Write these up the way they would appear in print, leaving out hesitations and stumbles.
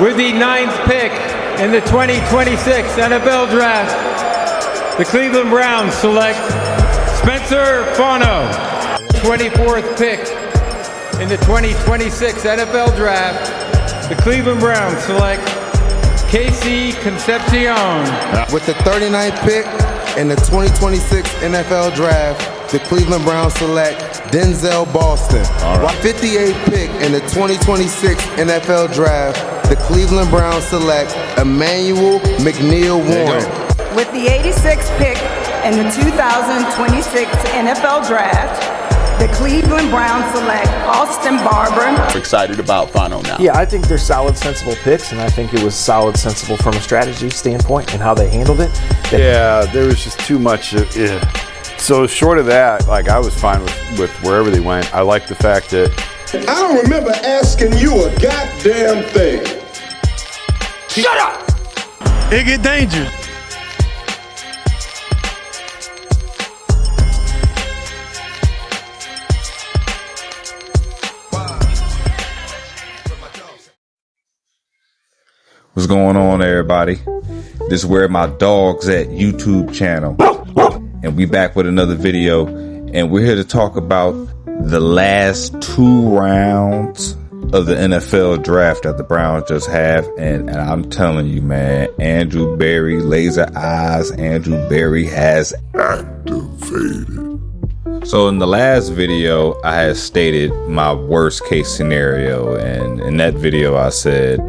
With the 9th pick in the 2026 NFL Draft, the Cleveland Browns select Spencer Fano. 24th pick in the 2026 NFL Draft, the Cleveland Browns select Casey Concepcion. With the 39th pick in the 2026 NFL Draft, the Cleveland Browns select Denzel Boston. Right. 58th pick in the 2026 NFL Draft, the Cleveland Browns select Emmanuel McNeil Warren. With the 86th pick in the 2026 NFL Draft, the Cleveland Browns select Austin Barber. Excited about Fano now. Yeah, I think they're solid, sensible picks, and I think it was solid, sensible from a strategy standpoint and how they handled it. Yeah, there was just too much. So short of that, like, I was fine with wherever they went. I like the fact that I don't remember asking you a goddamn thing. Shut up! It get dangerous. What's going on, everybody? This is Where My Dog's At YouTube channel, and we back with another video, and we're here to talk about the last 2 rounds of the NFL draft that the Browns just have, and I'm telling you, man, Andrew Berry, laser eyes, Andrew Berry has activated. So in the last video, I had stated my worst case scenario, and in that video I said,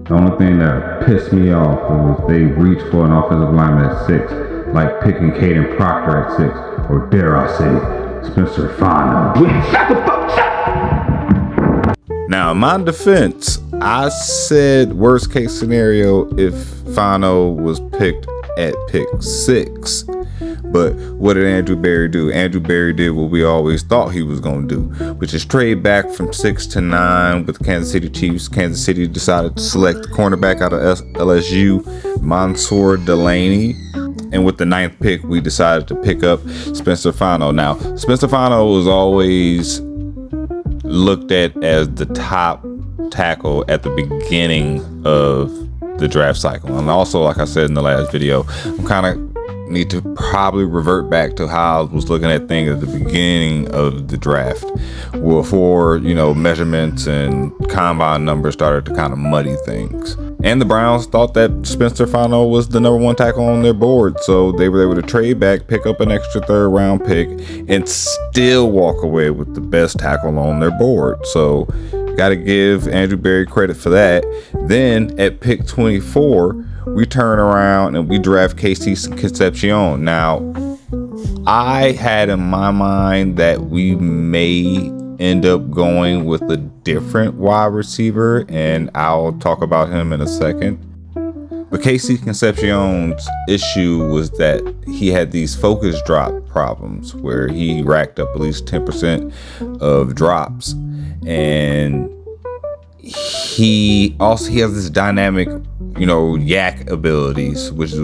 the only thing that pissed me off was they reached for an offensive lineman at 6, like picking Caden Proctor at 6, or dare I say, Spencer Fano. Now, in my defense, I said worst case scenario if Fano was picked at pick 6. But what did Andrew Berry do? Andrew Berry did what we always thought he was going to do, which is trade back from 6 to 9 with the Kansas City Chiefs. Kansas City decided to select the cornerback out of LSU, Mansour Delaney. And with the 9th pick, we decided to pick up Spencer Fano. Now, Spencer Fano was always looked at as the top tackle at the beginning of the draft cycle. And also, like I said in the last video, I'm kind of need to probably revert back to how I was looking at things at the beginning of the draft, before, measurements and combine numbers started to kind of muddy things. And the Browns thought that Spencer Fano was the number 1 tackle on their board, so they were able to trade back, pick up an extra 3rd round pick, and still walk away with the best tackle on their board. So got to give Andrew Berry credit for that. Then at pick 24, we turn around and we draft Casey Concepcion. Now, I had in my mind that we may end up going with a different wide receiver, and I'll talk about him in a second. But Casey Concepcion's issue was that he had these focus drop problems where he racked up at least 10% of drops, and he has this dynamic, yak abilities, which is,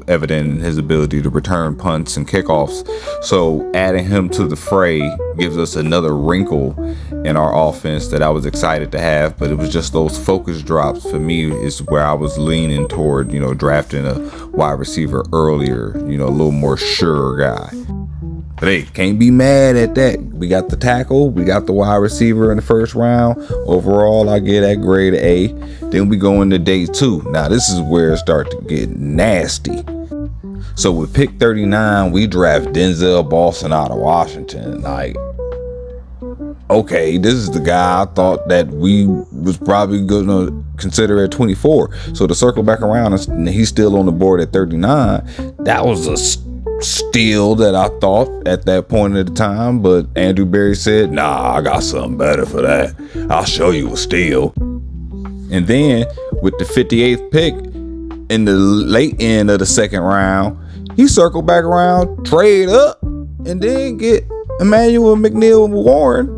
evident in his ability to return punts and kickoffs. So adding him to the fray gives us another wrinkle in our offense that I was excited to have. But it was just those focus drops for me is where I was leaning toward, drafting a wide receiver earlier, a little more sure guy. But hey, can't be mad at that. We got the tackle, we got the wide receiver in the 1st round. Overall, I get that grade A. Then we go into day 2. Now, this is where it starts to get nasty. So with pick 39, we draft Denzel Boston out of Washington. Like, okay, this is the guy I thought that we was probably gonna consider at 24. So to circle back around and he's still on the board at 39, that was a steal that I thought at that point at the time, but Andrew Berry said, nah, I got something better for that. I'll show you a steal. And then with the 58th pick in the late end of the 2nd round, he circled back around, trade up, and then get Emmanuel McNeil Warren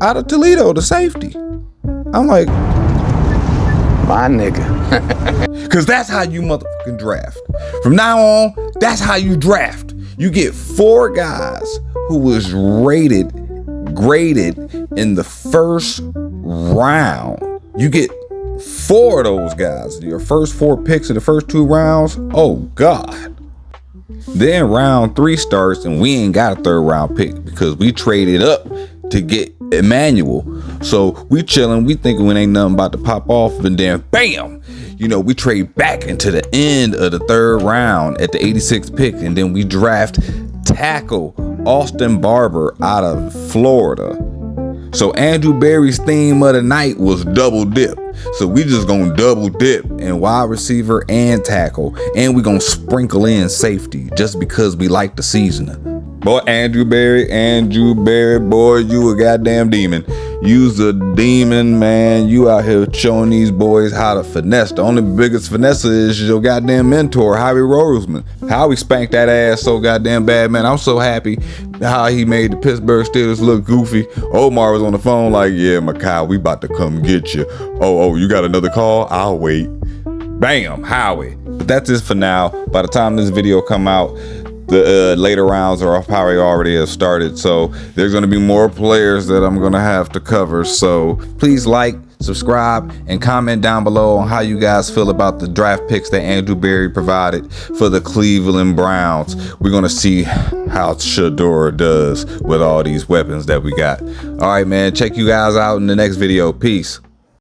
out of Toledo, the safety. I'm like, My nigga. Because that's how you motherfucking draft. From now on, that's how you draft. You get 4 guys who was graded in the 1st round. You get 4 of those guys, your first 4 picks in the first 2 rounds, oh God. Then round 3 starts and we ain't got a 3rd round pick because we traded up to get Emmanuel. So we chilling, we thinking we ain't nothing about to pop off, and then bam, you know, we trade back into the end of the 3rd round at the 86th pick, and then we draft tackle Austin Barber out of Florida. So Andrew Berry's theme of the night was double dip. So we just gonna double dip in wide receiver and tackle, and we gonna sprinkle in safety just because we like the seasoning. Boy, Andrew Berry, boy, you a goddamn demon. You's a demon, man. You out here showing these boys how to finesse. The only biggest finesse is your goddamn mentor, Howie Roseman. Howie spanked that ass so goddamn bad, man. I'm so happy how he made the Pittsburgh Steelers look goofy. Omar was on the phone like, yeah, Makai, we about to come get you. Oh, you got another call? I'll wait. Bam, Howie. But that's it for now. By the time this video come out, the later rounds are probably already have started, so there's going to be more players that I'm going to have to cover. So please like, subscribe, and comment down below on how you guys feel about the draft picks that Andrew Berry provided for the Cleveland Browns. We're going to see how Shedeur does with all these weapons that we got. All right, man, check you guys out in the next video. Peace.